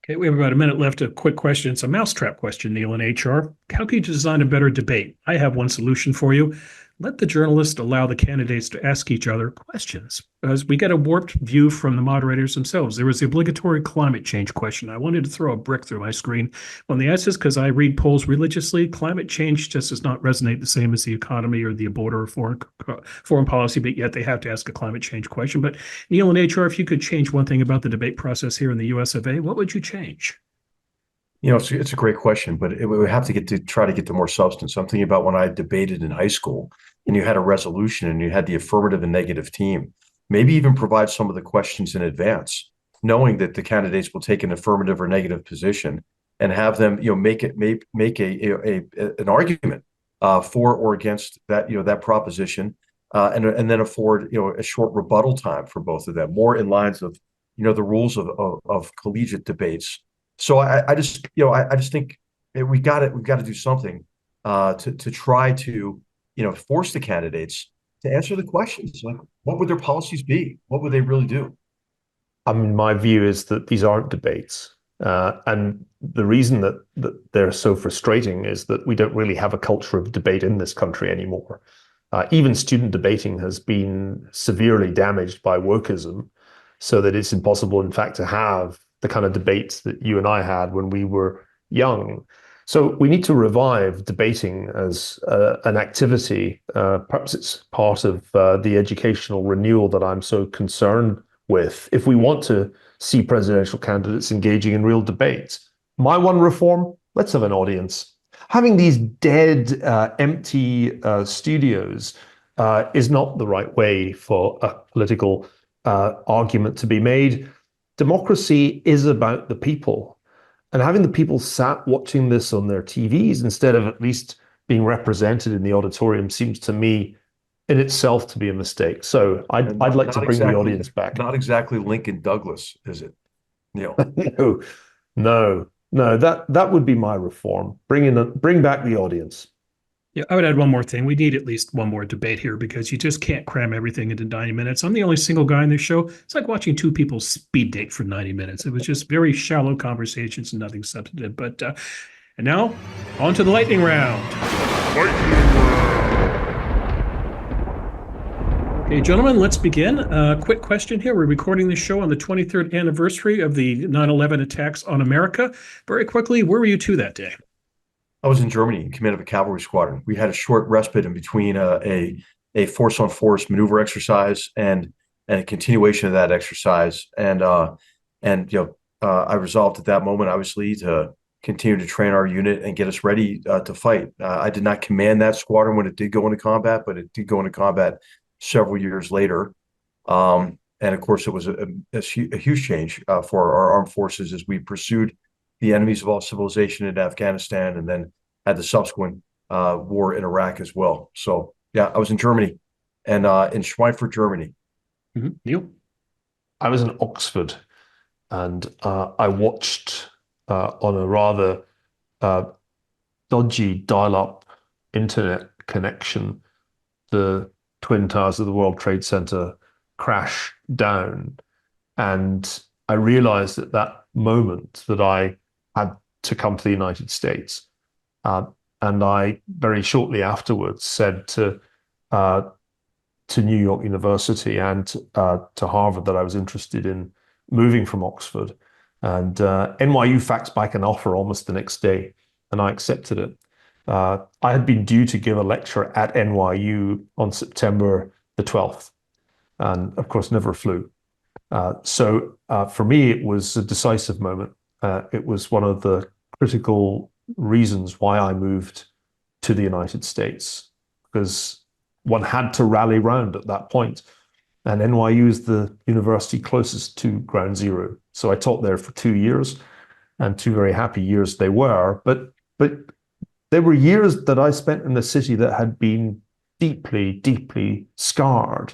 B: Okay, we have about a minute left. A quick question. It's a mousetrap question, Neil, in HR. How can you design a better debate? I have one solution for you. Let the journalists allow the candidates to ask each other questions, as we get a warped view from the moderators themselves. There was the obligatory climate change question. I wanted to throw a brick through my screen on the answers because I read polls religiously. Climate change just does not resonate the same as the economy or the border or foreign policy, but yet they have to ask a climate change question. But Neil, in HR, if you could change one thing about the debate process here in the US of A, what would you change?
C: It's a great question, but we would have to try to get to more substance. I'm thinking about when I debated in high school and you had a resolution and you had the affirmative and negative team, maybe even provide some of the questions in advance, knowing that the candidates will take an affirmative or negative position and have them, make an argument for or against that, that proposition, and then afford, a short rebuttal time for both of them, more in lines of, the rules of collegiate debates. So I just think we got to do something to try to force the candidates to answer the questions. Like, what would their policies be? What would they really do?
D: I mean, my view is that these aren't debates, and the reason that they're so frustrating is that we don't really have a culture of debate in this country anymore. Even student debating has been severely damaged by wokeism, so that it's impossible, in fact, to have the kind of debates that you and I had when we were young. So we need to revive debating as an activity. Perhaps it's part of the educational renewal that I'm so concerned with. If we want to see presidential candidates engaging in real debates, my one reform, let's have an audience. Having these dead, empty studios is not the right way for a political argument to be made. Democracy is about the people, and having the people sat watching this on their TVs instead of at least being represented in the auditorium seems to me in itself to be a mistake. So I'd like to bring the audience back.
C: Not exactly Lincoln Douglas, is it?
D: No, that would be my reform. Bring back the audience.
B: Yeah, I would add one more thing. We need at least one more debate here because you just can't cram everything into 90 minutes. I'm the only single guy in this show. It's like watching two people speed date for 90 minutes. It was just very shallow conversations and nothing substantive. But and now on to the lightning round. Okay, gentlemen, let's begin. Quick question here. We're recording this show on the 23rd anniversary of the 9/11 attacks on America. Very quickly, where were you two that day?
C: I was in Germany in command of a cavalry squadron. We had a short respite in between a force-on-force maneuver exercise and a continuation of that exercise. And I resolved at that moment, obviously, to continue to train our unit and get us ready to fight. I did not command that squadron when it did go into combat, but it did go into combat several years later. And of course, it was a huge change for our armed forces as we pursued the enemies of all civilization in Afghanistan, and then had the subsequent war in Iraq as well. So, yeah, I was in Germany and in Schweinfurt, Germany.
B: Mm-hmm. Neil?
D: I was in Oxford, and I watched on a rather dodgy dial-up internet connection the Twin Towers of the World Trade Center crash down. And I realized at that moment that I had to come to the United States. And I very shortly afterwards said to New York University and to Harvard that I was interested in moving from Oxford. And NYU faxed back an offer almost the next day, and I accepted it. I had been due to give a lecture at NYU on September the 12th. and of course never flew. So for me, it was a decisive moment. It was one of the critical reasons why I moved to the United States, because one had to rally round at that point. And NYU is the university closest to Ground Zero. So I taught there for 2 years, and 2 very happy years they were. But there were years that I spent in a city that had been deeply, deeply scarred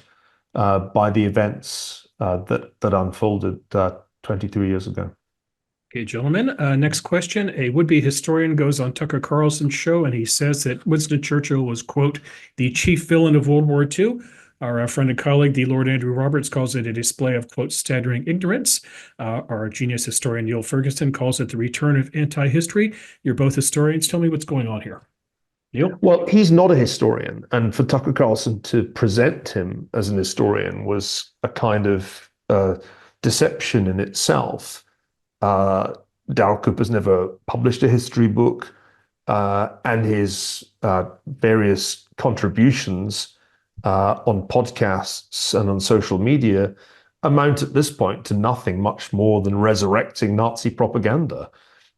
D: by the events that unfolded 23 years ago.
B: Okay, gentlemen. Next question. A would-be historian goes on Tucker Carlson's show, and he says that Winston Churchill was, quote, the chief villain of World War II. Our friend and colleague, the Lord Andrew Roberts, calls it a display of, quote, staggering ignorance. Our genius historian, Neil Ferguson, calls it the return of anti-history. You're both historians. Tell me what's going on here. Neil?
D: Well, he's not a historian. And for Tucker Carlson to present him as an historian was a kind of deception in itself. Darryl Cooper's never published a history book, and his various contributions on podcasts and on social media amount at this point to nothing much more than resurrecting Nazi propaganda.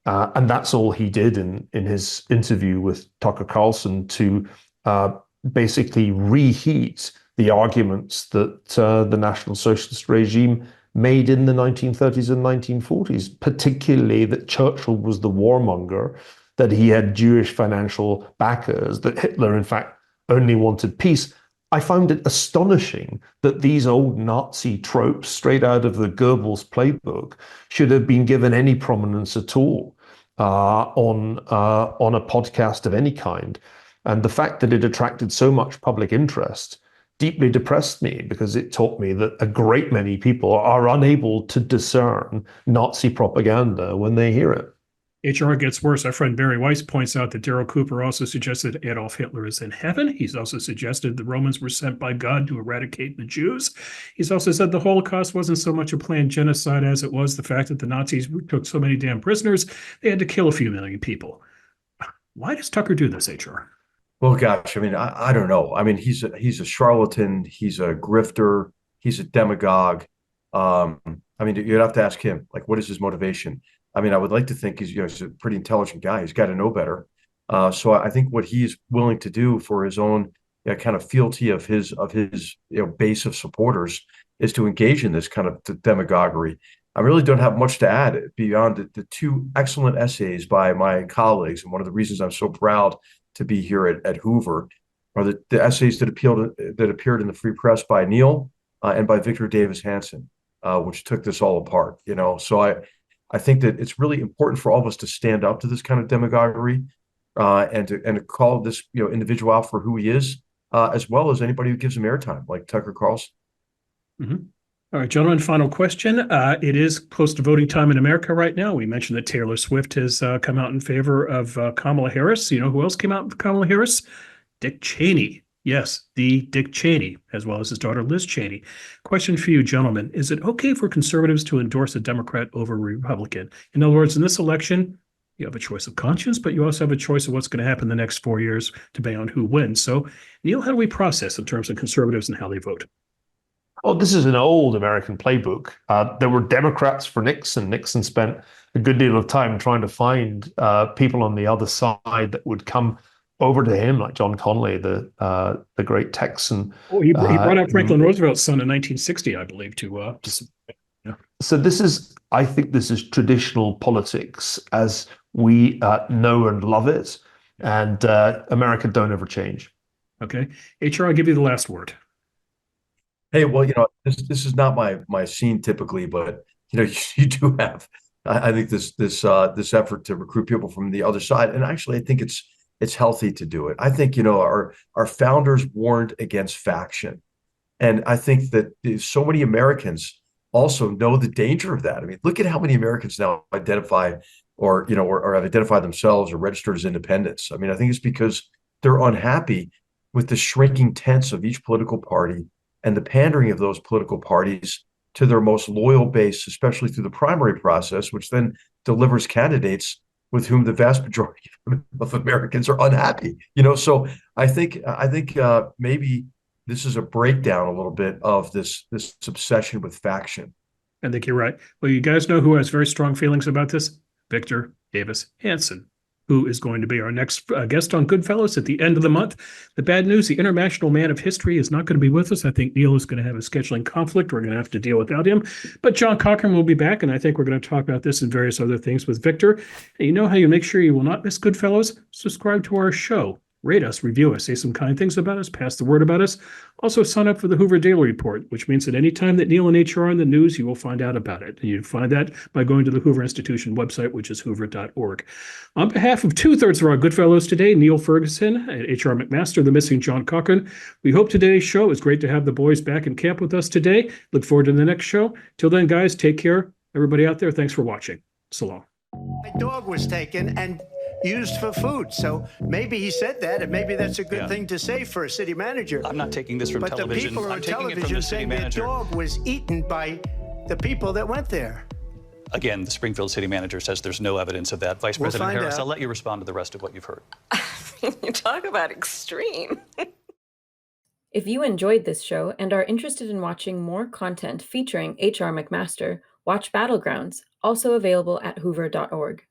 D: And that's all he did in his interview with Tucker Carlson, to basically reheat the arguments that the National Socialist regime made in the 1930s and 1940s, particularly that Churchill was the warmonger, that he had Jewish financial backers, that Hitler, in fact, only wanted peace. I found it astonishing that these old Nazi tropes, straight out of the Goebbels playbook, should have been given any prominence at all on a podcast of any kind. And the fact that it attracted so much public interest deeply depressed me, because it taught me that a great many people are unable to discern Nazi propaganda when they hear it.
B: HR gets worse. Our friend Barry Weiss points out that Darryl Cooper also suggested Adolf Hitler is in heaven. He's also suggested the Romans were sent by God to eradicate the Jews. He's also said the Holocaust wasn't so much a planned genocide as it was the fact that the Nazis took so many damn prisoners, they had to kill a few million people. Why does Tucker do this, HR?
C: Well, gosh, I mean, I don't know. I mean, he's a charlatan. He's a grifter. He's a demagogue. I mean, you'd have to ask him, like, what is his motivation? I mean, I would like to think he's a pretty intelligent guy. He's got to know better. So I think what he's willing to do for his own kind of fealty of his base of supporters is to engage in this kind of demagoguery. I really don't have much to add beyond the two excellent essays by my colleagues. And one of the reasons I'm so proud to be here at Hoover are the essays that appeared in the Free Press by Neil and by Victor Davis Hanson, which took this all apart. So I think that it's really important for all of us to stand up to this kind of demagoguery and to call this individual out for who he is, as well as anybody who gives him airtime, like Tucker Carlson.
B: Mm-hmm. All right, gentlemen, final question. It is close to voting time in America right now. We mentioned that Taylor Swift has come out in favor of Kamala Harris. You know who else came out with Kamala Harris? Dick Cheney. Yes, the Dick Cheney, as well as his daughter Liz Cheney. Question for you, gentlemen. Is it okay for conservatives to endorse a Democrat over a Republican? In other words, in this election, you have a choice of conscience, but you also have a choice of what's going to happen the next 4 years, depending on who wins. So, Neil, how do we process in terms of conservatives and how they vote?
D: Oh, this is an old American playbook. There were Democrats for Nixon. Nixon spent a good deal of time trying to find people on the other side that would come over to him, like John Connally, the great Texan.
B: Oh, he brought out Franklin Roosevelt's son in 1960, I believe, to yeah.
D: So I think this is traditional politics as we know and love it, and America don't ever change.
B: Okay, HR, I'll give you the last word.
C: Hey, well, this is not my scene typically, but you do have, I think this effort to recruit people from the other side, and actually I think it's healthy to do it. I think our founders warned against faction, and I think that so many Americans also know the danger of that. I mean, look at how many Americans now identify or have identified themselves or registered as independents. I mean, I think it's because they're unhappy with the shrinking tents of each political party and the pandering of those political parties to their most loyal base, especially through the primary process, which then delivers candidates with whom the vast majority of Americans are unhappy. So I think maybe this is a breakdown a little bit of this obsession with faction.
B: I think you're right. Well, you guys know who has very strong feelings about this? Victor Davis Hanson, who is going to be our next guest on Goodfellows at the end of the month. The bad news, the International Man of History is not going to be with us. I think Neil is going to have a scheduling conflict. We're going to have to deal without him. But John Cochran will be back, and I think we're going to talk about this and various other things with Victor. And you know how you make sure you will not miss Goodfellows? Subscribe to our show. Rate us, review us, say some kind things about us, pass the word about us. Also, sign up for the Hoover Daily Report, which means that any time that Neil and HR are in the news, you will find out about it. And you find that by going to the Hoover Institution website, which is hoover.org. On behalf of 2/3 of our Goodfellows today, Neil Ferguson and HR McMaster, the missing John Cochran, we hope today's show is great to have the boys back in camp with us today. Look forward to the next show. Till then, guys, take care. Everybody out there, thanks for watching. So long.
A: My dog was taken and used for food. So maybe he said that, and maybe that's a good thing to say for a city manager.
H: I'm not taking this from
A: but
H: television.
A: the people
H: I'm
A: on
H: taking it from
A: television
H: the city
A: saying
H: manager.
A: their dog was eaten by the people that went there.
H: Again, the Springfield city manager says there's no evidence of that. Vice
A: We'll
H: President
A: find
H: Harris,
A: out.
H: I'll let you respond to the rest of what you've heard.
I: You talk about extreme.
J: If you enjoyed this show and are interested in watching more content featuring H.R. McMaster, watch Battlegrounds, also available at hoover.org.